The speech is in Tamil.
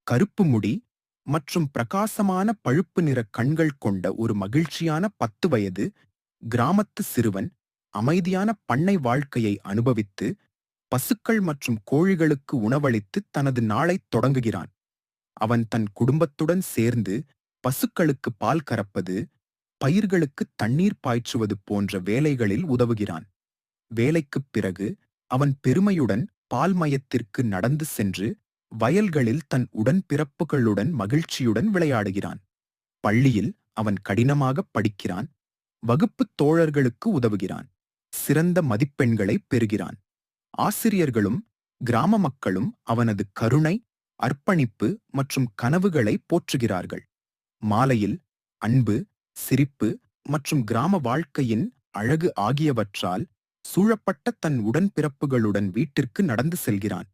கருப்பு முடி மற்றும் பிரகாசமான பழுப்பு நிற கண்கள் கொண்ட ஒரு மகிழ்ச்சியான 10 வயது கிராமத்து சிறுவன் அமைதியான பண்ணை வாழ்க்கையை அனுபவித்து பசுக்கள் மற்றும் கோழிகளுக்கு உணவளித்து தனது நாளைத் தொடங்குகிறான். அவன் தன் குடும்பத்துடன் சேர்ந்து பசுக்களுக்கு பால் கறப்பது, பயிர்களுக்கு தண்ணீர் பாய்ச்சுவது போன்ற வேலைகளில் உதவுகிறான். வேலைக்குப் பிறகு அவன் பெருமையுடன் பால் மையத்திற்கு நடந்து சென்று வயல்களில் தன் உடன்பிறப்புகளுடன் மகிழ்ச்சியுடன் விளையாடுகிறான். பள்ளியில் அவன் கடினமாக படிக்கிறான், வகுப்புத் தோழர்களுக்கு உதவுகிறான், சிறந்த மதிப்பெண்களைப் பெறுகிறான். ஆசிரியர்களும் கிராம மக்களும் அவனது கருணை, அர்ப்பணிப்பு மற்றும் கனவுகளை போற்றுகிறார்கள். மாலையில் அன்பு, சிரிப்பு மற்றும் கிராம வாழ்க்கையின் அழகு ஆகியவற்றால் சூழப்பட்ட தன் உடன்பிறப்புகளுடன் வீட்டிற்கு நடந்து செல்கிறான்.